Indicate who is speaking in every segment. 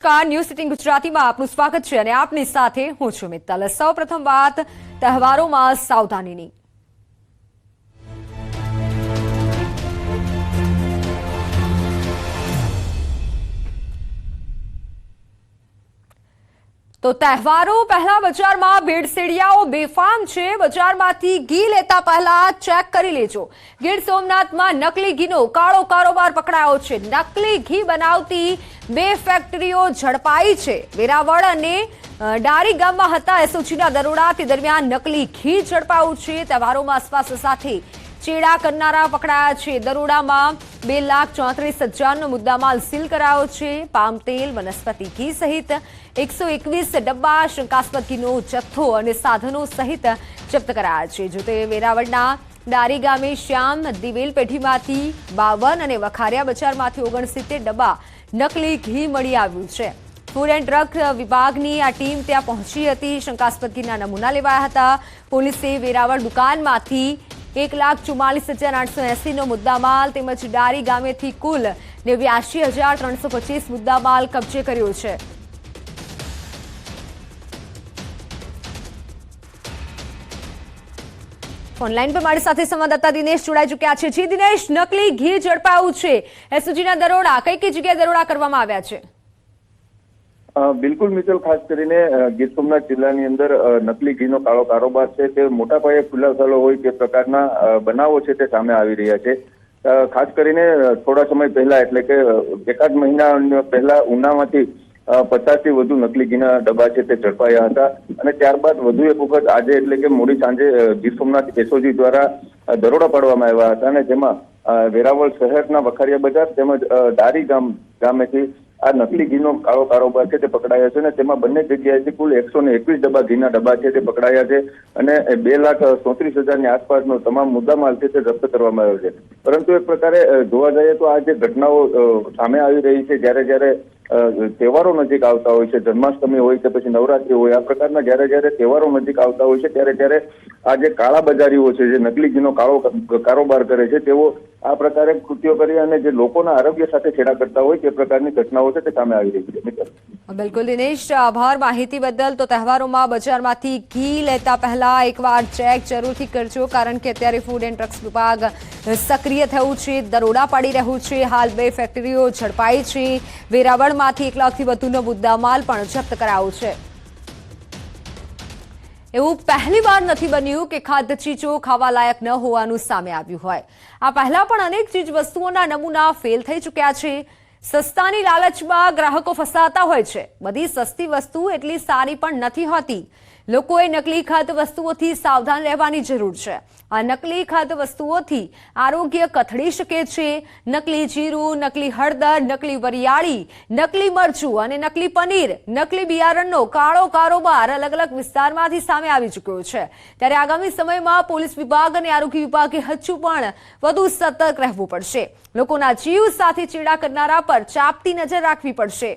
Speaker 1: News સિટીન ગુજરાતીમાં આપનું સ્વાગત છે અને આપની સાથે હું છું મિત્તલ। સૌપ્રથમ વાત તહેવારોમાં સાવધાનીની। તો તહેવારો પહેલા બજારમાં ભેળસેડિયાઓ બેફામ છે। બજારમાંથી ઘી લેતા પહેલા ચેક કરી લેજો। ગીર સોમનાથમાં નકલી ઘીનો કાળો કારોબાર પકડાયો છે। નકલી ઘી બનાવતી 2 ફેક્ટરીઓ ઝડપાઈ છે। વેરાવળ અને ડારી ગામમાં હતા એસઓજીના દરોડા, તે દરમિયાન નકલી ઘી ઝડપાયું છે। તહેવારોમાં આસપાસ સાથે ચેડા કરનારા પકડાયા છે। દરોડામાં 2,34,000નો મુદ્દામાલ સીલ કરાયો છે। પામ તેલ, વનસ્પતિ ઘી સહિત 121 ડબ્બા શંકાસ્પદ ઘીનો જથ્થો અને સાધનો સહિત જપ્ત કરાયા છે। જોતે વેરાવળના ડારી ગામે શ્યામ દિવેલ પેઢીમાંથી 52 અને વખારિયા બજારમાંથી 69 ડબ્બા નકલી ઘી મળી આવ્યું છે। ફૂડ એન્ડ ડ્રગ વિભાગની આ ટીમ ત્યાં પહોંચી હતી। શંકાસ્પદ ઘીના નમૂના લેવાયા હતા। પોલીસે વેરાવળ દુકાનમાંથી 1,44,880નો મુદ્દામાલ તેમજ ડારી ગામેથી કુલ 89,325 મુદ્દામાલ કબજે કર્યો છે। ઓનલાઈન પર મારી સાથે સંવાદદાતા દિનેશ જોડાઈ ચૂક્યા છે। જી દિનેશ, નકલી ઘી ઝડપાયું છે, એસઓજીના દરોડા કઈ કઈ જગ્યાએ દરોડા કરવામાં આવ્યા છે?
Speaker 2: બિલકુલ મિત્તલ, ખાસ કરીને ગીર સોમનાથ જિલ્લાની અંદર નકલી ઘીનો કાળો કારોબાર છે તે મોટા પાયે ખુલાસાઓ હોય તે પ્રકારના બનાવો છે તે સામે આવી રહ્યા છે। ખાસ કરીને થોડા સમય પહેલા એટલે કે એકાદ મહિના પહેલા ઉનામાંથી 50 થી વધુ નકલી ઘીના ડબ્બા છે તે ઝડપાયા હતા અને ત્યારબાદ વધુ એક વખત આજે એટલે કે મોડી સાંજે ગીર સોમનાથ એસઓજી દ્વારા દરોડા પાડવામાં આવ્યા હતા અને જેમાં વેરાવળ શહેરના વખારિયા બજાર તેમજ ડારી ગામેથી આ નકલી ઘીનો કાળો કારોબાર છે તે પકડાયા છે અને તેમાં બંને જગ્યાએથી કુલ 121 ડબ્બા ઘીના ડબ્બા છે તે પકડાયા છે અને 2,34,000ની આસપાસનો તમામ મુદ્દામાલ છે તે જપ્ત કરવામાં આવ્યો છે। પરંતુ એક પ્રકારે જોવા જઈએ તો આ જે ઘટનાઓ સામે આવી રહી છે, જ્યારે તહેવારો નજીક આવતા હોય છે, જન્માષ્ટમી હોય કે પછી નવરાત્રી હોય, આ પ્રકારના જ્યારે તહેવારો નજીક આવતા હોય છે ત્યારે આ જે કાળા બજારીઓ છે, જે નકલી ઘીનો કાળો કારોબાર કરે છે, તેઓ આ પ્રકારે કૃત્યો કરી અને જે લોકોના આરોગ્ય સાથે છેડા કરતા હોય તે પ્રકારની ઘટનાઓ છે તે સામે આવી રહી છે।
Speaker 1: બિલકુલ દિનેશ, આભાર માહિતી બદલ। તો તહેવારોમાં બજારમાંથી ઘી લેતા પહેલા એકવાર ચેક જરૂરથી કરજો, કારણ કે અત્યારે ફૂડ એન્ડ ડ્રગ્સ વિભાગ સક્રિય થયું છે, દરોડા પાડી રહ્યું છે। હાલ 2 ફેક્ટરીઓ ઝડપાઈ છે। વેરાવળમાંથી 1 લાખથી વધુનો મુદ્દામાલ પણ જપ્ત કરાયો છે। એવું પહેલી વાર નથી બન્યું કે ખાદ્ય ચીજો ખાવા લાયક ન હોવાનું સામે આવ્યું હોય। આ પહેલા પણ અનેક ચીજ વસ્તુઓના નમૂના ફેલ થઈ ચૂક્યા છે। સસ્તાની લાલચમાં ગ્રાહકો ફસાતા હોય છે। બધી સસ્તી વસ્તુ એટલી સારી પણ નથી હોતી। લોકોએ નકલી ખાદ્ય વસ્તુઓથી સાવધાન રહેવાની જરૂર છે। આ નકલી ખાદ્ય વસ્તુઓથી આરોગ્ય કથળી શકે છે। નકલી જીરું, નકલી હળદર, નકલી વરિયાળી, નકલી મરચું અને નકલી પનીર, નકલી બિયારણનો કાળો કારોબાર અલગ અલગ વિસ્તારમાંથી સામે આવી ચૂક્યો છે। ત્યારે આગામી સમયમાં પોલીસ વિભાગ અને આરોગ્ય વિભાગે હજુ પણ વધુ સતર્ક રહેવું પડશે। લોકોના જીવ સાથે ચેડા કરનારા પર ચાંપતી નજર રાખવી પડશે।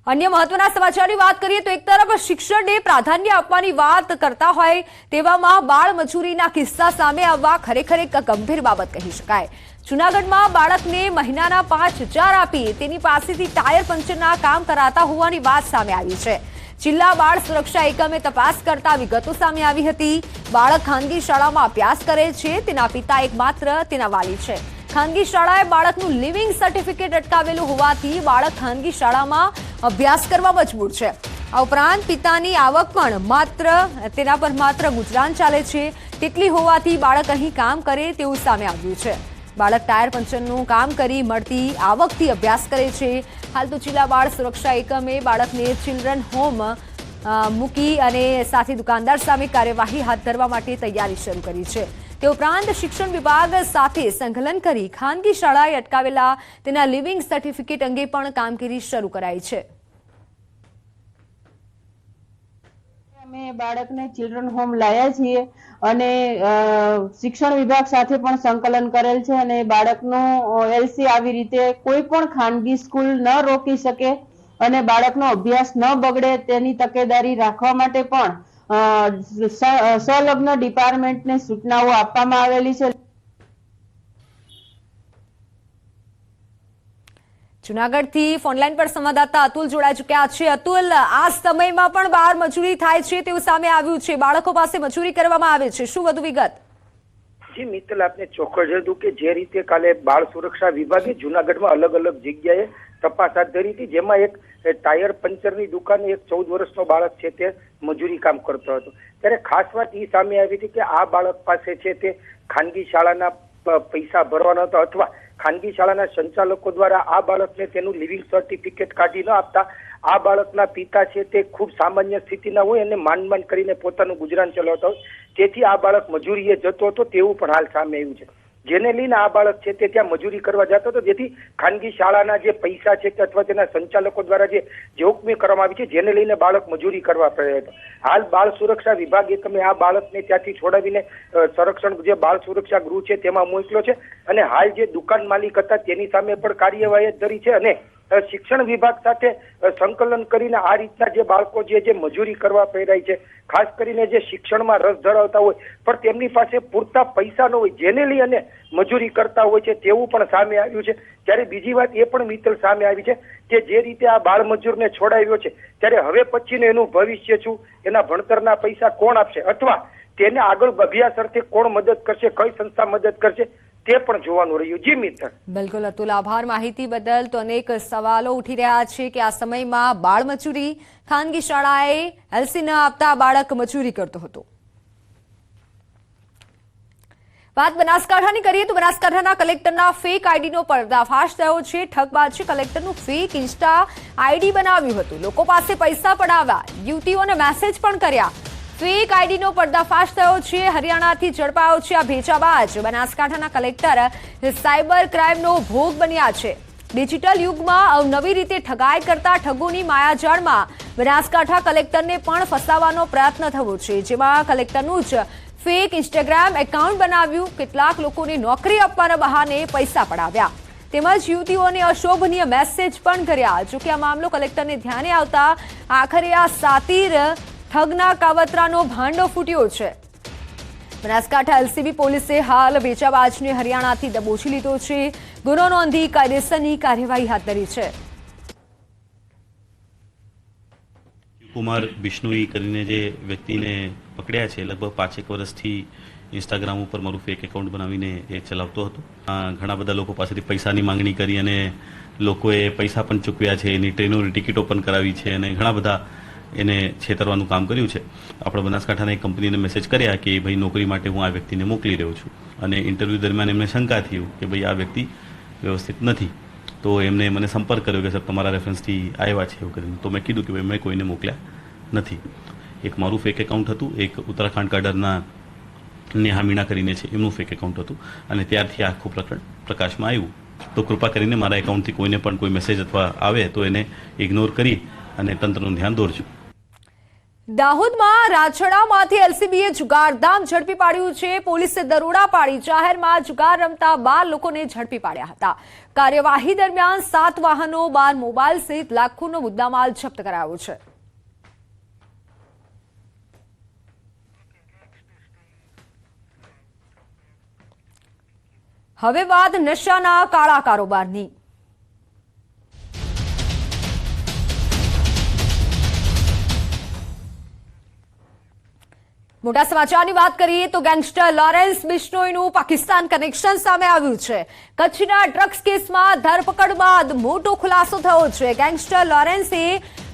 Speaker 1: અન્ય મહત્વના સમાચારની વાત કરીએ તો એક તરફ શિક્ષણને પ્રાધાન્ય આપવાની વાત કરતા હોય તેવામાં બાળ મજૂરીના કિસ્સા સામે આવવા ખરેખર એક ગંભીર બાબત કહી શકાય। જૂનાગઢમાં બાળકને મહિનાના 5,000 આપી તેની પાસેથી ટાયર પંચરના કામ કરાતા હોવાની વાત સામે આવી છે। જિલ્લા બાળ સુરક્ષા એકમે તપાસ કરતા વિગતો સામે આવી હતી। બાળક ખાનગી શાળામાં અભ્યાસ કરે છે, તેના પિતા એકમાત્ર તેના વાલી છે। ખાનગી શાળાએ બાળકનું લિવિંગ સર્ટિફિકેટ અટકાવેલું હોવાથી બાળક ખાનગી શાળામાં અભ્યાસ કરવા મજબૂર છે। આ ઉપરાંત પિતાની આવક પણ તેના પર માત્ર ગુજરાન ચાલે છે તેટલી હોવાથી બાળક અહીં કામ કરે તેવું સામે આવ્યું છે। બાળક ટાયર પંચરનું કામ કરી મળતી આવકથી અભ્યાસ કરે છે। હાલ તો જિલ્લા બાળ સુરક્ષા એકમે બાળકને ચિલ્ડ્રન હોમ મૂકી અને સાથે દુકાનદાર સામે કાર્યવાહી હાથ ધરવા માટે તૈયારી શરૂ કરી છે। તે ઉપરાંત શિક્ષણ વિભાગ સાથે સંકલન કરી ખાનગી શાળાએ અટકાવેલા તેના લિવિંગ સર્ટિફિકેટ અંગે પણ કામગીરી શરૂ કરાઈ છે।
Speaker 3: અમે બાળકને ચિલ્ડ્રન હોમ લાયા છીએ અને શિક્ષણ વિભાગ સાથે પણ સંકલન કરેલ છે અને બાળકનું એલસી આવી રીતે કોઈ પણ ખાનગી સ્કૂલ ન રોકી શકે અને બાળકનો અભ્યાસ ન બગડે તેની તકેદારી રાખવા માટે પણ સંલગ્ન ડિપાર્ટમેન્ટને સૂચનાઓ આપવામાં આવેલી છે.
Speaker 1: જૂનાગઢથી ફોનલાઈન પર સંવાદદાતા અતુલ જોડાઈ ચુક્યા છે. અતુલ, આ સમયમાં પણ બાળ મજૂરી થાય છે તેવું સામે આવ્યું છે. બાળકો પાસે મજૂરી કરવામાં આવે છે, શું વધુ વિગત?
Speaker 4: જી મિત્તલ, આપને ચોખ્ખું જણાવું કે જે રીતે કાલે બાળ સુરક્ષા વિભાગે જૂનાગઢમાં અલગ અલગ જગ્યાએ તપાસ હાથ ધરી હતી, જેમાં એક ટાયર પંચરની દુકાને એક 14 વર્ષનો બાળક છે તે મજૂરી કામ કરતો હતો. ત્યારે ખાસ વાત એ સામે આવી હતી કે આ બાળક પાસે છે તે ખાનગી શાળાના પૈસા ભરવાના હતા, અથવા ખાનગી શાળાના સંચાલકો દ્વારા આ બાળકને તેનું લિવિંગ સર્ટિફિકેટ કાઢી ન આપતા આ બાળકના પિતા છે તે ખૂબ સામાન્ય સ્થિતિના હોય અને માંડ કરીને પોતાનું ગુજરાન ચલાવતા હોય, તેથી આ બાળક મજૂરીએ જતો હતો તેવું પણ હાલ સામે આવ્યું છે. જેને લઈને આ બાળક છે તે ત્યાં મજૂરી કરવા જતો હતો, જેથી ખાનગી શાળાના જે પૈસા છે અથવા તેના સંચાલકો દ્વારા જે જોખમી કરવામાં આવી છે, જેને લઈને બાળક મજૂરી કરવા પડ્યો હતો. હાલ બાળ સુરક્ષા વિભાગે તમે આ બાળકને ત્યાંથી છોડાવીને સંરક્ષણ જે બાળ સુરક્ષા ગૃહ છે તેમાં મોકલ્યો છે, અને હાલ જે દુકાન માલિક હતા તેની સામે પણ કાર્યવાહી ધરી છે, અને શિક્ષણ વિભાગ સાથે સંકલન કરીને આ રીતના જે બાળકો જે મજૂરી કરવા પ્રેરાય છે, ખાસ કરીને જે શિક્ષણમાં રસ ધરાવતા હોય પણ તેમની પાસે પૂરતા પૈસા ન હોય, જેને લઈને મજૂરી કરતા હોય છે તેવું પણ સામે આવ્યું છે. ત્યારે બીજી વાત એ પણ મિત્તલ સામે આવી છે કે જે રીતે આ બાળ મજૂરને છોડાવ્યો છે, ત્યારે હવે પછીનું એનું ભવિષ્ય શું, એના ભણતરના પૈસા કોણ આપશે, અથવા તેને આગળ અભ્યાસ અર્થે કોણ મદદ કરશે, કઈ સંસ્થા મદદ કરશે, તે પણ જોવાનું રહ્યું. જી મિત્ર.
Speaker 1: બિલકુલ અતુલ, આભાર માહિતી બદલ. તો અનેક સવાલો ઉઠી રહ્યા છે કે આ સમયમાં બાળ મજૂરી, ખાનગી શાળાએ એલસી ન આપતા બાળક મજૂરી કરતો હતો. વાત બનાસકાંઠાની કરીએ તો બનાસકાંઠાના કલેક્ટરના ફેક આઈડીનો પર્દાફાશ થયો છે. ઠગબાજી કલેક્ટરનું ફેક ઇન્સ્ટા આઈડી બનાવ્યું હતું, લોકો પાસે પૈસા પડાવ્યા, યુવતીઓને મેસેજ પણ કર્યા. ફેક આઈડીનો પર્દાફાશ થયો છે. હરિયાણાથી ઝડપાયો છે આ ભેચાબાજ. બનાસકાંઠાના કલેક્ટર સાયબર ક્રાઇમનો ભોગ બન્યા છે. ડિજિટલ યુગમાં અવનવી રીતે ઠગાઈ કરતા ઠગોની માયાજાળમાં બનાસકાંઠા કલેક્ટરને પણ ફસાવવાનો પ્રયત્ન થયો છે, જેમાં કલેક્ટરનું જ ફેક ઇન્સ્ટાગ્રામ એકાઉન્ટ બનાવ્યું, કેટલાક લોકોને નોકરી આપવાના બહાને પૈસા પડાવ્યા, તેમજ યુવતીઓને અશોભનીય મેસેજ પણ કર્યા. જોકે આ મામલો કલેક્ટરને ધ્યાને આવતા આખરે આ સાતીર ઠગના કાવતરાનો ભાંડો ફૂટ્યો છે. બનાસકાંઠા એલસીબી પોલીસે હાલ વેચાબાજને હરિયાણાથી દબોચી લીધો છે. ગુનો નોંધી કાયદેસરની કાર્યવાહી હાથ ધરી છે.
Speaker 5: કુમાર બિશ્નોઈ કરીને જે વ્યક્તિને પકડ્યા છે, લગભગ 5 વર્ષથી ઇન્સ્ટાગ્રામ ઉપર મારું ફેક એકાઉન્ટ બનાવીને એ ચલાવતો હતો. ઘણા બધા લોકો પાસેથી પૈસાની માંગણી કરી અને લોકોએ પૈસા પણ ચૂકવ્યા છે, એની ટ્રેનોની ટિકિટો પણ કરાવી છે અને ઘણા બધા એને છેતરવાનું કામ કર્યું છે. આપણે બનાસકાંઠાના એક કંપનીને મેસેજ કર્યા કે ભાઈ નોકરી માટે હું આ વ્યક્તિને મોકલી રહ્યો છું, અને ઇન્ટરવ્યૂ દરમિયાન એમને શંકા થયું કે ભાઈ આ વ્યક્તિ વ્યવસ્થિત નથી, તો એમને મને સંપર્ક કર્યો કે સર તમારા રેફરન્સથી આવ્યા છે એવું કરીને. તો મેં કીધું કે ભાઈ મેં કોઈને મોકલ્યા નથી. એક મારું ફેક એકાઉન્ટ હતું, એક ઉત્તરાખંડ કાડરના નેહા મીણા કરીને છે એમનું ફેક એકાઉન્ટ હતું, અને ત્યારથી આખું પ્રકરણ પ્રકાશમાં આવ્યું. તો કૃપા કરીને મારા એકાઉન્ટથી કોઈને પણ કોઈ મેસેજ અથવા આવે તો એને ઇગ્નોર કરી અને તંત્રનું ધ્યાન દોરજો.
Speaker 1: દાહોદમાં રાજછડામાંથી એલસીબીએ જુગારધામ ઝડપી પાડ્યું છે. પોલીસે દરોડા પાડી જાહેરમાં જુગાર રમતા 12 લોકોને ઝડપી પાડ્યા હતા. કાર્યવાહી દરમિયાન 7 વાહનો, 12 મોબાઈલ સહિત લાખોનો મુદ્દામાલ જપ્ત કરાયો છે. હવે વાત નશાના કાળા કારોબારની. મોટા સમાચારની વાત કરીએ તો ગેંગસ્ટર લોરેન્સ બિશ્નોઈનું પાકિસ્તાન કનેક્શન સામે આવ્યું છે. કચ્છના ડ્રગ્સ કેસમાં ધરપકડ બાદ મોટો ખુલાસો થયો છે. ગેંગસ્ટર લોરેન્સે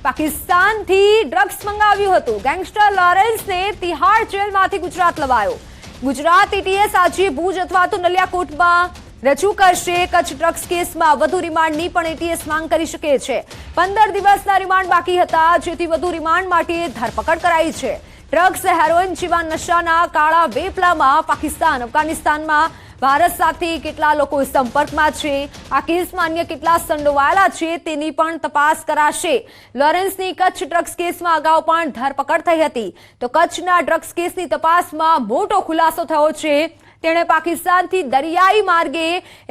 Speaker 1: પાકિસ્તાનથી ડ્રગ્સ મંગાવ્યું હતું. ગેંગસ્ટર લોરેન્સને તિહાડ જેલમાંથી ગુજરાત લવાયો. ગુજરાત એટીએસ આજે ભુજ અથવા તો નલિયાકોટમાં રજૂ કરશે. કચ્છ ડ્રગ્સ કેસમાં વધુ રિમાન્ડની પણ એટીએસ માંગ કરી શકે છે. 15 દિવસના રિમાન્ડ બાકી હતા, જેથી વધુ રિમાન્ડ માટે ધરપકડ કરાઈ છે. ડ્રગ્સ, હેરોઇન જેવા નશાના કાળા વેપલામાં પાકિસ્તાન, અફઘાનિસ્તાનમાં ભારત સાથે કેટલા લોકો સંપર્કમાં છે, આ કેસમાં અન્ય કેટલા સંડોવાયેલા છે તેની પણ તપાસ કરાશે. લોરેન્સની કચ્છ ડ્રગ્સ કેસમાં અગાઉ પણ ધરપકડ થઈ હતી. તો કચ્છના ડ્રગ્સ કેસની તપાસમાં મોટો ખુલાસો થયો છે. તેણે પાકિસ્તાનથી દરિયાઈ માર્ગે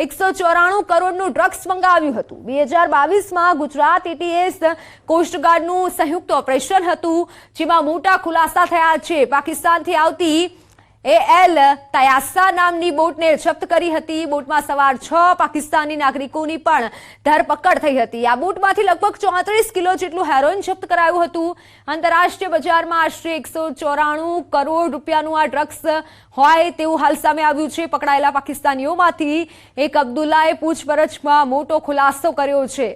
Speaker 1: 194 કરોડનું ડ્રગ્સ મંગાવ્યું હતું. 2022માં ગુજરાત એટીએસ કોસ્ટગાર્ડનું સંયુક્ત ઓપરેશન હતું, જેમાં મોટા ખુલાસા થયા છે. પાકિસ્તાનથી આવતી AL તયાસા નામની બોટને જપ્ત કરી હતી. બોટમાં સવાર 6 પાકિસ્તાની નાગરિકોની પણ ધરપકડ થઈ હતી. આ બોટમાંથી લગભગ 34 કિલો જેટલું હેરોઇન જપ્ત કરાયું હતું. આંતરરાષ્ટ્રીય બજારમાં આશરે 194 કરોડ રૂપિયાનું આ ડ્રગ્સ હોય તેવું હાલ સામે આવ્યું છે. પકડાયેલા પાકિસ્તાનીઓમાંથી એક અબ્દુલ્લાએ પૂછપરછમાં મોટો ખુલાસો કર્યો છે.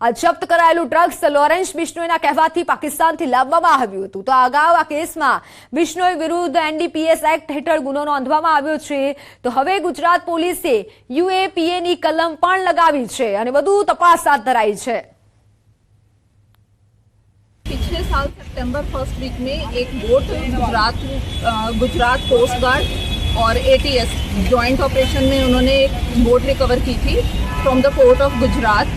Speaker 1: આ જપ્ત કરાયેલું ડ્રગ્સ લોરેન્સ બિશ્નોઈના કહેવાથી પાકિસ્તાનથી લાવવામાં આવ્યું હતું. તો અગાઉ આ કેસમાં બિશ્નોઈ વિરુદ્ધ NDPS એક્ટ હેઠળ ગુનો નોંધવામાં આવ્યો છે. તો હવે ગુજરાત પોલીસે UAPA ની કલમ પણ લગાવી છે અને વધુ તપાસ હાથ ધરાઈ છે.
Speaker 6: पिछले साल सितंबर फर्स्ट वीक में एक बोट गुजरात कोस्ट गार्ड और ATS जॉइंट ऑपरेशन में उन्होंने एक बोट रिकवर की थी from the port of Gujarat,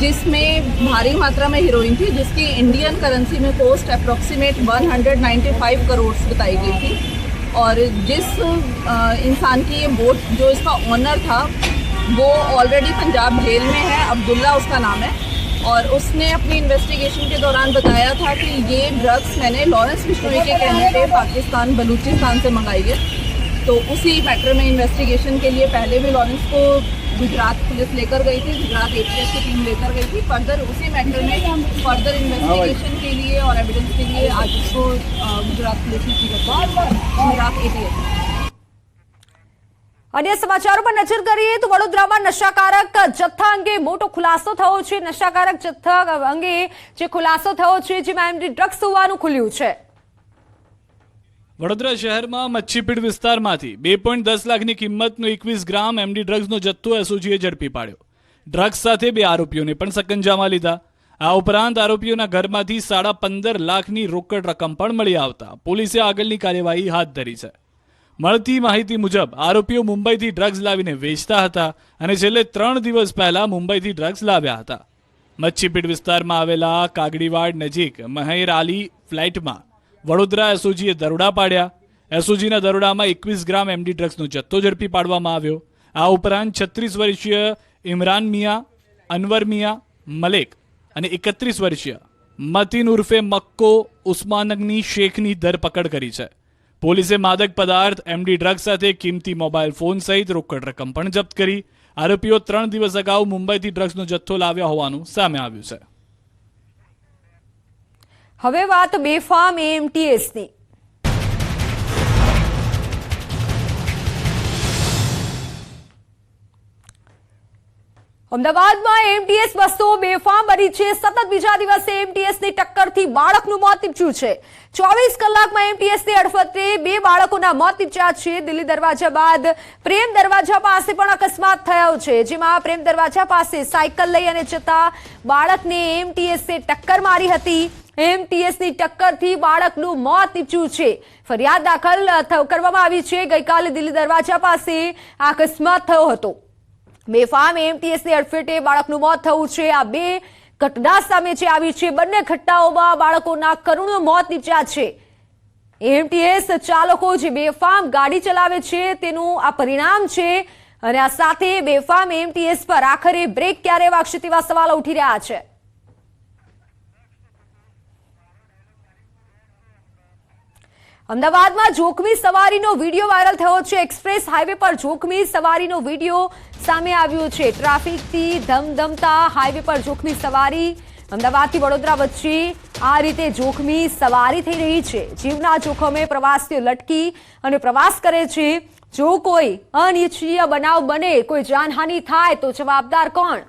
Speaker 6: जिसमें भारी मात्रा में हीरोइन थी, जिसकी इंडियन करेंसी में कॉस्ट अप्रॉक्सीमेट 195 करोड़ बताई गई थी. और जिस इंसान की ये बोट, जो इसका ओनर था, वो ऑलरेडी पंजाब जेल में है. अब्दुल्ला उसका नाम है. और उसने अपनी इन्वेस्टिगेशन के दौरान बताया था कि ये ड्रग्स मैंने लॉरेंस बिश्नोई के कहने पे पाकिस्तान बलूचिस्तान से मंगाई है. तो उसी मैटर में इन्वेस्टिगेशन के लिए पहले भी लॉरेंस को गुजरात पुलिस लेकर गई थी, गुजरात ATS की टीम लेकर गई थी. फर्दर उसी मैटर में फर्दर इन्वेस्टिगेशन के लिए और एविडेंस के लिए आज उसको गुजरात पुलिस ने गुजरात ATS.
Speaker 1: અન્ય સમાચારો પર નજર કરીએ તો વડોદરામાં નશાકારક જથ્થા અંગે મોટો ખુલાસો થયો છે. નશાકારક જથ્થા અંગે જે ખુલાસો થયો છે, જેમાં MD ડ્રગ્સ હોવાનું ખુલ્યું છે.
Speaker 7: વડોદરા શહેરમાં મચ્છીપીડ વિસ્તારમાંથી 2.10 લાખની કિંમતનો 21 ગ્રામ MD ડ્રગ્સનો જથ્થો એસઓજીએ ઝડપી પાડ્યો. ડ્રગ્સ સાથે 2 આરોપીઓને પણ સકંજામાં લીધા. આ ઉપરાંત આરોપીઓના ઘરમાંથી 15.5 લાખની રોકડ રકમ પણ મળી આવતા પોલીસે આગળની કાર્યવાહી હાથ ધરી છે. મળતી માહિતી મુજબ આરોપીઓ મુંબઈથી ડ્રગ્સ લાવીને વેચતા હતા અને છેલ્લે 3 દિવસ પહેલા મુંબઈથી ડ્રગ્સ લાવ્યા હતા. મચ્છીપીડ વિસ્તારમાં આવેલા કાગડીવાડ નજીક મહેર આલી ફ્લાઇટમાં વડોદરા એસઓજીએ દરોડા પાડ્યા. એસઓજીના દરોડામાં 21 ગ્રામ MD ડ્રગ્સનો જથ્થો ઝડપી પાડવામાં આવ્યો. આ ઉપરાંત 36 વર્ષીય ઇમરાન મિયા, અનવર મિયા, મલેક અને 31 વર્ષીય મતીન ઉર્ફે મક્કો ઉસ્માનગની શેખની ધરપકડ કરી છે. પોલીસે માદક પદાર્થ, MD ડ્રગ્સ સાથે કિંમતી મોબાઈલ ફોન સહિત રોકડ રકમ પણ જપ્ત કરી. આરોપીઓ 3 દિવસ અગાઉ મુંબઈથી ડ્રગ્સનો જથ્થો લાવ્યા હોવાનું સામે આવ્યું છે.
Speaker 1: હવે વાત બેફામ AMTSની. અમદાવાદમાં AMTS બસો બેફામ બની છે. સતત બીજા દિવસે AMTSની ટક્કરથી બાળકનું મોત નીપજ્યું છે. 24 કલાકમાં AMTSની અડફતે 2 બાળકોના મોત નીપજ્યા છે. દિલ્હી દરવાજા બાદ પ્રેમ દરવાજા પાસે પણ અકસ્માત થયો છે, જેમાં પ્રેમ દરવાજા પાસે સાયકલ લઈ અને જતા બાળકને AMTSએ ટક્કર મારી હતી. AMTSની ટક્કરથી બાળકનું મોત નીપજ્યું છે. ફરિયાદ દાખલ કરવામાં આવી છે. ગઈકાલે દિલ્હી દરવાજા પાસે આ અકસ્માત થયો હતો. બેફામ AMTSની અડફેટે બાળકનું મોત થયું છે. આ 2 ઘટના સામે જે આવી છે. બંને ઘટનાઓમાં બાળકોના કરુણ મોત નીપજ્યા છે. AMTS ચાલકો જે બેફામ ગાડી ચલાવે છે તેનું આ પરિણામ છે. અને આ સાથે બેફામ AMTS પર આખરે બ્રેક ક્યારે વાગશે તેવા સવાલો ઉઠી રહ્યા છે. અમદાવાદમાં જોખમી સવારીનો વિડીયો વાયરલ થયો છે. એક્સપ્રેસ હાઈવે પર જોખમી સવારીનો વિડીયો સામે આવ્યો છે. ટ્રાફિકથી ધમધમતા હાઈવે પર જોખમી સવારી. અમદાવાદથી વડોદરા વચ્ચે આ રીતે જોખમી સવારી થઈ રહી છે. જીવના જોખમે પ્રવાસીઓ લટકી અને પ્રવાસ કરે છે. જો કોઈ અનિચ્છનીય બનાવ બને, કોઈ જાનહાનિ થાય તો જવાબદાર કોણ?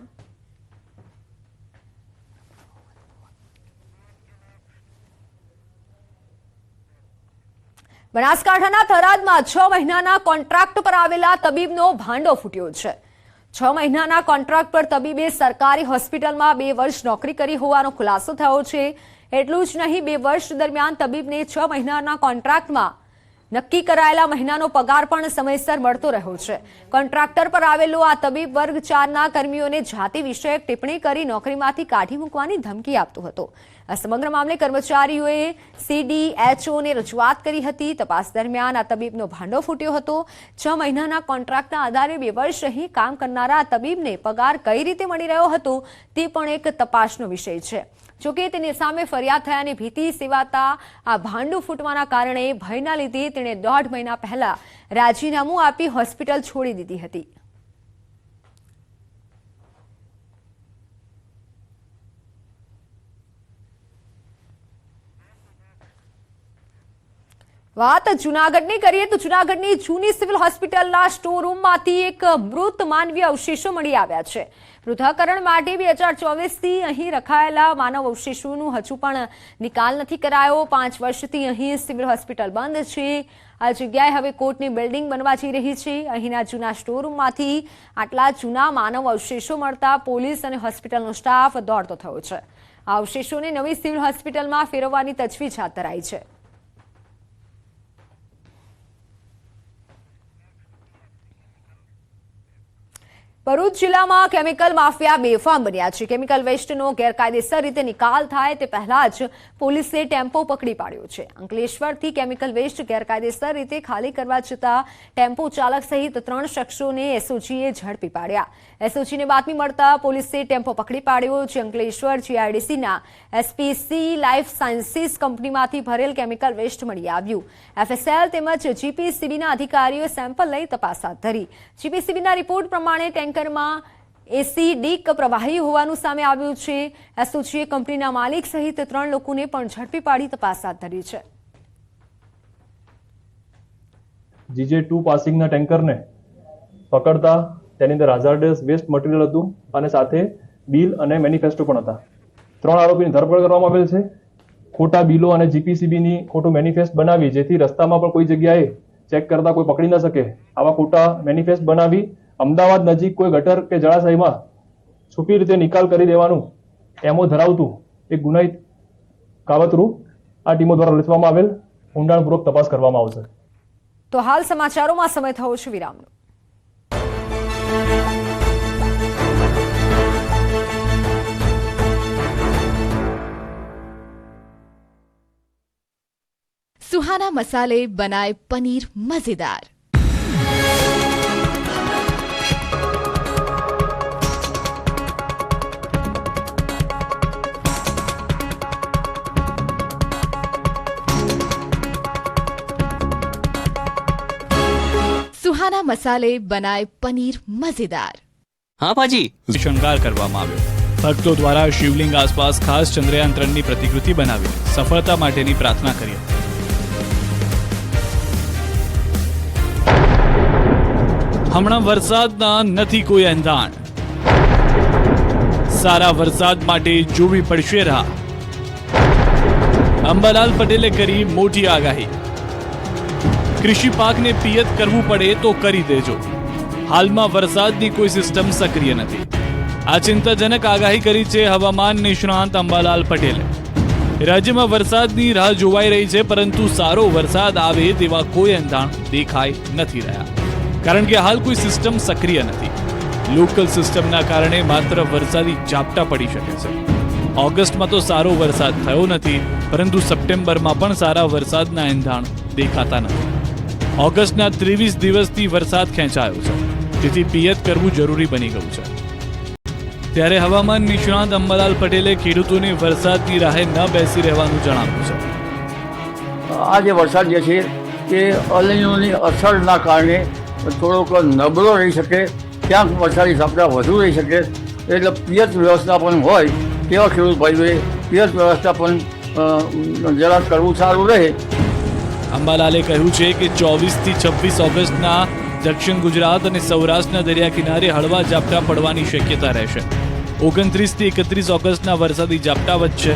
Speaker 1: બનાસકાંઠાના થરાદમાં 6 મહિનાના કોન્ટ્રાક્ટ પર આવેલા તબીબનો ભાંડો ફૂટ્યો છે. 6 મહિનાના કોન્ટ્રાક્ટ પર તબીબે સરકારી હોસ્પિટલમાં 2 વર્ષ નોકરી કરી હોવાનો ખુલાસો થયો છે. એટલું જ નહીં, 2 વર્ષ દરમિયાન તબીબને 6 મહિનાના કોન્ટ્રાક્ટમાં નક્કી કરાયેલા મહિનાનો પગાર પણ સમયસર મળતો રહ્યો છે. કોન્ટ્રાક્ટર પર આવેલો આ તબીબ વર્ગ 4ના કર્મીઓને જાતિ વિષયક ટિપ્પણી કરી નોકરીમાંથી કાઢી મૂકવાની ધમકી આપતો હતો. આ સમગ્ર મામલે કર્મચારીઓએ CDHOને રજૂઆત કરી હતી. તપાસ દરમિયાન આ તબીબનો ભાંડો ફૂટ્યો હતો. 6 મહિનાના કોન્ટ્રાક્ટના આધારે 2 વર્ષ અહીં કામ કરનારા આ તબીબને પગાર કઈ રીતે મળી રહ્યો હતો તે પણ એક તપાસનો વિષય છે. જોકે તેની સામે ફરિયાદ થયાની ભીતિ સેવાતા આ ભાંડું ફૂટવાના કારણે ભયના લીધે તેણે 1.5 મહિના પહેલા રાજીનામું આપી હોસ્પિટલ છોડી દીધી હતી. વાત જૂનાગઢની કરીએ તો જૂનાગઢની જૂની સિવિલ હોસ્પિટલના સ્ટોરરૂમમાંથી એક મૃત માનવીય અવશેષો મળી આવ્યા છે. પૃથ્થકરણ માટે 2024થી અહીં રખાયેલા માનવ અવશેષોનું હજુ પણ નિકાલ નથી કરાયો. 5 વર્ષથી અહીં સિવિલ હોસ્પિટલ બંધ છે. આ જગ્યાએ હવે કોર્ટની બિલ્ડિંગ બનવા જઈ રહી છે. અહીંના જૂના સ્ટોરરૂમમાંથી આટલા જૂના માનવ અવશેષો મળતા પોલીસ અને હોસ્પિટલનો સ્ટાફ દોડતો થયો છે. આ અવશેષોને નવી સિવિલ હોસ્પિટલમાં ફેરવવાની તજવીજ હાથ ધરાઈ છે. ભરૂચ જિલ્લામાં કેમિકલ માફિયા બેફામ બન્યા છે. કેમિકલ વેસ્ટનો ગેરકાયદેસર રીતે નિકાલ થાય તે પહેલા જ પોલીસે ટેમ્પો પકડી પાડ્યો છે. અંકલેશ્વરથી કેમિકલ વેસ્ટ ગેરકાયદેસર રીતે ખાલી કરવા જતા ટેમ્પો ચાલક સહિત 3 શખ્સોને એસઓજીએ ઝડપી પાડ્યા. એસઓજીને બાતમી મળતા પોલીસે ટેમ્પો પકડી પાડ્યો છે. અંકલેશ્વર GIDCના SPC લાઈફ સાયન્સીસ કંપનીમાંથી ભરેલ કેમિકલ વેસ્ટ મળી આવ્યું. FSL તેમજ GPCBના અધિકારીઓએ સેમ્પલ લઈ તપાસ હાથ ધરી. GPCBના રિપોર્ટ પ્રમાણે ટેન્કરમાં એસિડિક પ્રવાહી હોવાનું સામે આવ્યું છે. એસઓજીએ કંપનીના માલિક સહિત 3 લોકોને પણ ઝડપી પાડી તપાસ હાથ ધરી છે.
Speaker 8: GJ2 પાસિંગના ટેન્કરને પકડતા તેની અંદર હાઝાર્ડસ વેસ્ટ મટીરિયલ હતું અને સાથે બિલ અને મેનિફેસ્ટો પણ હતા. 3 આરોપીની ધરપકડ કરવામાં આવેલ છે. ખોટા બિલો અને GPCBની ખોટું મેનિફેસ્ટ બનાવી જેથી રસ્તામાં પણ કોઈ જગ્યાએ ચેક કરતા કોઈ પકડી ન શકે આવા ખોટા મેનિફેસ્ટ બનાવી અમદાવાદ નજીક કોઈ ગટર કે જળાશયમાં છુપી રીતે નિકાલ કરી દેવાનું એમો ધરાવતું એક ગુનાહિત કાવતરું આ ટીમો દ્વારા રચવામાં આવેલ ઊંડાણપૂર્વક તપાસ કરવામાં આવશે.
Speaker 1: તો હાલ સમાચારોમાં સમય થયો છે વિરામનો.
Speaker 9: सुहाना मसाले बनाए पनीर मजेदार. सुहाना मसाले बनाए पनीर मजेदार.
Speaker 10: हाँ पाजी
Speaker 7: શણગાર કરવામાં આવ્યો. ભક્તો દ્વારા શિવલિંગ આસપાસ ખાસ ચંદ્રયાન 3ની પ્રતિકૃતિ બનાવી સફળતા માટેની પ્રાર્થના કરી હતી. હમણાં વરસાદના નથી કોઈ એંધાણ. સારા વરસાદ માટે જોવી પડશે રાહ. અંબાલાલ પટેલે કરી મોટી આગાહી. કૃષિ પાકને પિયત કરવું પડે તો કરી દેજો. હાલમાં વરસાદની કોઈ સિસ્ટમ સક્રિય નથી. આ ચિંતાજનક આગાહી કરી છે હવામાન નિષ્ણાંત અંબાલાલ પટેલે. રાજ્યમાં વરસાદની રાહ જોવાઈ રહી છે, પરંતુ સારો વરસાદ આવે તેવા કોઈ એંધાણ દેખાઈ નથી રહ્યા, કારણ કે હાલ કોઈ સિસ્ટમ સક્રિય નથી. લોકલ સિસ્ટમના કારણે માત્ર વરસાદી ઝાપટા પડી શકે છે. ઓગસ્ટમાં તો સારો વરસાદ થયો નથી, પરંતુ સપ્ટેમ્બરમાં પણ સારા વરસાદના એંધાણ દેખાતા નથી. ઓગસ્ટના 23 દિવસથી વરસાદ ખેંચાયો છે, તેથી પિયત કરવું જરૂરી બની ગયું છે. ત્યારે હવામાન નિષ્ણાંત અંબાલાલ પટેલે ખેડૂતોને વરસાદની રાહે ન બેસી રહેવાનું જણાવ્યું છે.
Speaker 11: આ જે વરસાદ જે છે તે અલનીનોની અસરના કારણે થોડોક નબળો રહી શકે, ક્યાંક વરસાદી ઝાપટા વધુ રહી શકે, એટલે પિયત વ્યવસ્થા પણ હોય તેવા ખેડૂત ભાઈઓએ પિયત વ્યવસ્થા પણ જરા કરવું સારું રહે.
Speaker 7: અંબાલાલે કહ્યું છે કે 24 થી 26 ઓગસ્ટના દક્ષિણ ગુજરાત અને સૌરાષ્ટ્રના દરિયા કિનારે હળવા ઝાપટા પડવાની શક્યતા રહેશે. 29 થી 31 ઓગસ્ટના વરસાદી ઝાપટા વધશે.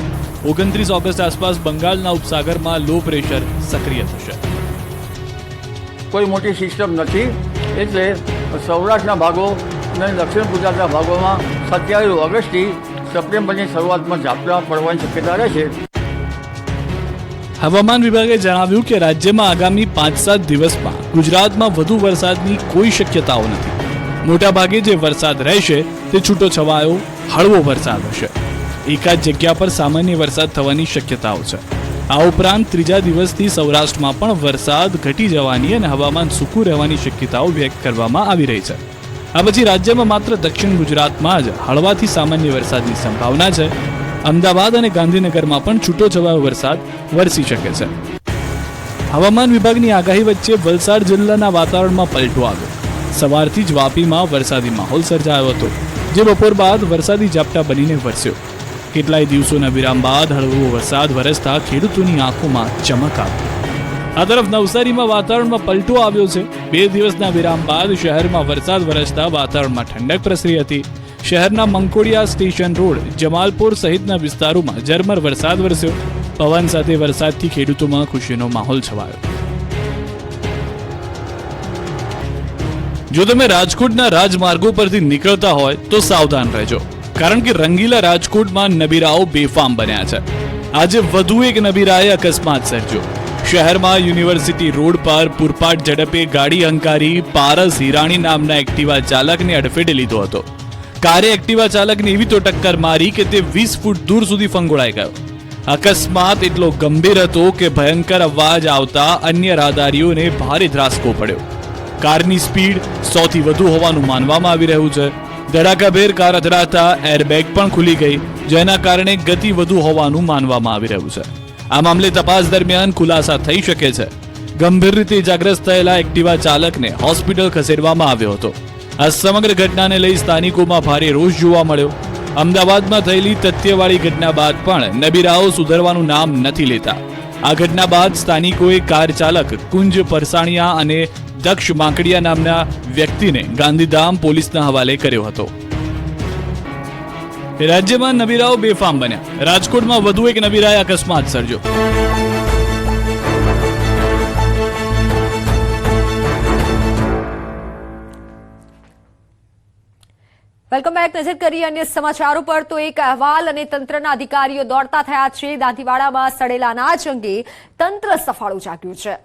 Speaker 7: 29 ઓગસ્ટ આસપાસ બંગાળના ઉપસાગરમાં લો પ્રેશર સક્રિય થશે.
Speaker 11: કોઈ મોટી સિસ્ટમ નથી, એટલે સૌરાષ્ટ્રના ભાગો અને દક્ષિણ ગુજરાતના ભાગોમાં 27 ઓગસ્ટથી સપ્ટેમ્બરની શરૂઆતમાં ઝાપટા પડવાની શક્યતા રહેશે.
Speaker 7: હવામાન વિભાગે જણાવ્યું કે રાજ્યમાં આગામી 5-7 દિવસમાં ગુજરાતમાં વધુ વરસાદની કોઈ શક્યતાઓ નથી. મોટાભાગે જે વરસાદ રહેશે તે છૂટો છવાયો હળવો વરસાદ હશે. એકાદ જગ્યા પર સામાન્ય વરસાદ થવાની શક્યતાઓ છે. આ ઉપરાંત ત્રીજા દિવસથી સૌરાષ્ટ્રમાં પણ વરસાદ ઘટી જવાની અને હવામાન સૂકું રહેવાની શક્યતાઓ વ્યક્ત કરવામાં આવી રહી છે. આ પછી રાજ્યમાં માત્ર દક્ષિણ ગુજરાતમાં જ હળવાથી સામાન્ય વરસાદની સંભાવના છે. અમદાવાદ અને ગાંધીનગરમાં પણ છૂટોછવાયો વરસાદ વરસી શકે છે. હવામાન વિભાગની આગાહી વચ્ચે વલસાડ જિલ્લાના વાતાવરણમાં પલટો આવ્યો. સવારથી જ વાપીમાં વરસાદી માહોલ સર્જાયો હતો, જે બપોર બાદ વરસાદી ઝાપટા બનીને વરસ્યો. કેટલાય દિવસોના વિરામ બાદ હળવો વરસાદ વરસતા ખેડૂતોની આંખોમાં ચમક આવી. આ તરફ નવસારીમાં વાતાવરણમાં પલટો આવ્યો છે. 2 દિવસના વિરામ બાદ શહેરમાં વરસાદ વરસતા વાતાવરણમાં ઠંડક પ્રસરી હતી. શહેરના મંકોડિયા સ્ટેશન રોડ, જમાલપુર સહિતના વિસ્તારોમાં ઝરમર વરસાદ વરસ્યો. પવન સાથે વરસાદથી ખેડૂતોમાં ખુશીનો માહોલ છવાયો. જો તમે રાજકોટના રાજમાર્ગો પરથી નીકળતા હોય તો સાવધાન રહેજો, કારણ કે રંગીલા રાજકોટમાં નબીરાઓ બેફામ બન્યા છે. આજે વધુ એક નબીરાએ અકસ્માત સર્જ્યો. શહેરમાં યુનિવર્સિટી રોડ પર પૂરપાટ ઝડપે ગાડી હંકારી પારસ હિરાણી નામના એક્ટિવા ચાલકને અડફેટે લીધો હતો. કારે એક્ટિવા ચાલકને એવી તો ટક્કર મારી કે તે 20 ફૂટ દૂર સુધી ફંગોળાઈ ગયો. અકસ્માત એટલો ગંભીર હતો કે ભયંકર અવાજ આવતા અન્ય રાહદારીઓને ભારે ધ્રાસકો પડ્યો. કારની સ્પીડ 100 થી વધુ હોવાનું માનવામાં આવી રહ્યું છે. ધડાકાભેર કાર અથડાતા એરબેગ પણ ખુલી ગઈ, જેના કારણે ગતિ વધુ હોવાનું માનવામાં આવી રહ્યું છે. આ મામલે તપાસ દરમિયાન ખુલાસા થઈ શકે છે. ગંભીર રીતે ઇજાગ્રસ્ત થયેલા એક્ટિવા ચાલકને હોસ્પિટલ ખસેડવામાં આવ્યો હતો. આ સમગ્ર ઘટનાને લઈ સ્થાનિકોમાં ભારે રોષ જોવા મળ્યો. અમદાવાદમાં થયેલી તથ્યવાળી ઘટના બાદ પણ નબીરાઓ સુધરવાનું નામ નથી લેતા. આ ઘટના બાદ સ્થાનિકોએ કાર ચાલક કુંજ પરસાણિયા અને દક્ષ માંકડિયા નામના વ્યક્તિને ગાંધીધામ પોલીસના હવાલે કર્યો હતો. રાજ્યમાં નબીરાઓ બેફામ બન્યા. રાજકોટમાં વધુ એક નબીરાએ અકસ્માત સર્જ્યો.
Speaker 1: Welcome back. નજર કરીએ અન્ય સમાચારો પર તો એક અહેવાલ અને તંત્રના અધિકારીઓ દોડતા થયા છે. દાંતીવાડામાં સડેલા અનાજ અંગે તંત્ર સફાળું જાગ્યું છે.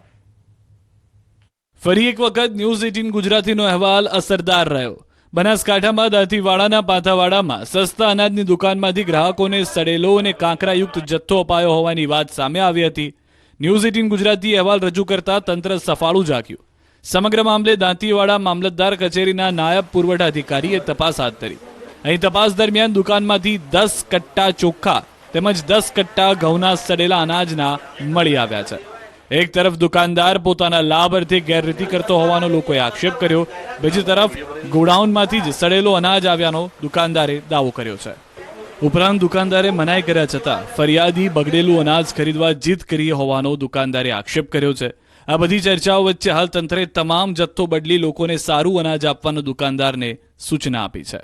Speaker 7: ફરી એક વખત ન્યૂઝ 18 ગુજરાતીનો અહેવાલ અસરદાર રહ્યો. બનાસકાંઠામાં દાંતીવાડાના પાથાવાડામાં સસ્તા અનાજની દુકાનમાંથી ગ્રાહકોને સડેલો અને કાંકરાયુક્ત જથ્થો અપાયો હોવાની વાત સામે આવી હતી. ન્યૂઝ 18 ગુજરાતી અહેવાલ રજૂ કરતા તંત્ર સફાળું જાગ્યું. સમગ્ર મામલે દાંતીવાડા મામલતદાર કચેરીના નાયબ પુરવઠા અધિકારીએ તપાસ હાથ ધરી. અહીં તપાસ દરમિયાન દુકાનમાંથી 10 કટ્ટા ચોખ્ખા તેમજ 10 કટ્ટા ઘઉંના સડેલા અનાજના મળી આવ્યા છે. એક તરફ દુકાનદાર પોતાના લાભ અર્થે ગેરરીતિ કરતો હોવાનો લોકોએ આક્ષેપ કર્યો. બીજી તરફ ગોડાઉનમાંથી જ સડેલો અનાજ આવ્યાનો દુકાનદારે દાવો કર્યો છે. ઉપરાંત દુકાનદારે મનાઈ કર્યા છતાં ફરિયાદી બગડેલું અનાજ ખરીદવા જીદ કરી હોવાનો દુકાનદારે આક્ષેપ કર્યો છે. આ બધી ચર્ચાઓ વચ્ચે હાલ તંત્રે તમામ જથ્થો બદલી લોકોને સારું અનાજ આપવાનો દુકાનદારને સૂચના આપી છે.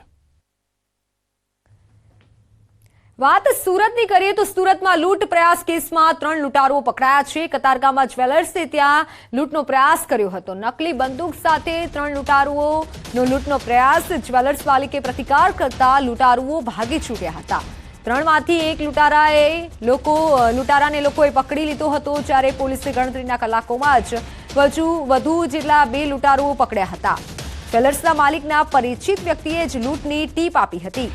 Speaker 1: વાત સુરતની કરીએ તો સુરતમાં લૂંટ પ્રયાસ કેસમાં 3 લૂંટારુઓ પકડાયા છે. કતારગામમાં જ્વેલર્સે ત્યાં લૂંટનો પ્રયાસ કર્યો હતો. નકલી બંદૂક સાથે 3 લૂંટારુઓનો લૂંટનો પ્રયાસ. જ્વેલર્સ માલિકે પ્રતિકાર કરતા લૂંટારુઓ ભાગી છૂટ્યા હતા. 3 માંથી એક લૂંટારાને લોકોએ પકડી લીધો હતો, જ્યારે પોલીસે ગણતરીના કલાકોમાં જ વધુ જેટલા 2 લૂંટારુઓ પકડ્યા હતા. જ્વેલર્સના માલિકના પરિચિત વ્યક્તિએ જ લૂંટની ટીપ આપી હતી.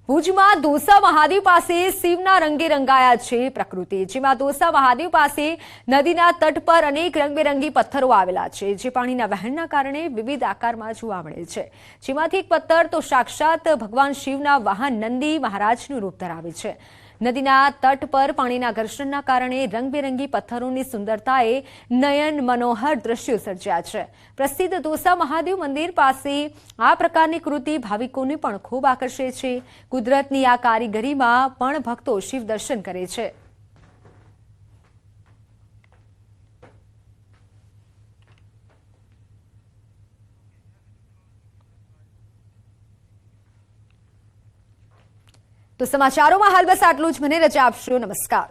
Speaker 1: ભુજમાં દોસા મહાદેવ પાસે શિવના રંગે રંગાયા છે પ્રકૃતિ. જેમાં દોસા મહાદેવ પાસે નદીના તટ પર અનેક રંગબેરંગી પથ્થરો આવેલા છે, જે પાણીના વહેણના કારણે વિવિધ આકારમાં જોવા મળે છે. જેમાંથી એક પથ્થર તો સાક્ષાત ભગવાન શિવના વાહન નંદી મહારાજનું રૂપ ધરાવે છે. નદીના તટ પર પાણીના ઘર્ષણના કારણે રંગબેરંગી પથ્થરોની સુંદરતાએ નયન મનોહર દ્રશ્યો સર્જ્યા છે. પ્રસિદ્ધ દોસા મહાદેવ મંદિર પાસે આ પ્રકારની કૃતિ ભાવિકોને પણ ખૂબ આકર્ષે છે. કુદરતની આ કારીગરીમાં પણ ભક્તો શિવ દર્શન કરે છે. તો સમાચારોમાં હાલ બસ આટલું જ. મને રજા આપશો. નમસ્કાર.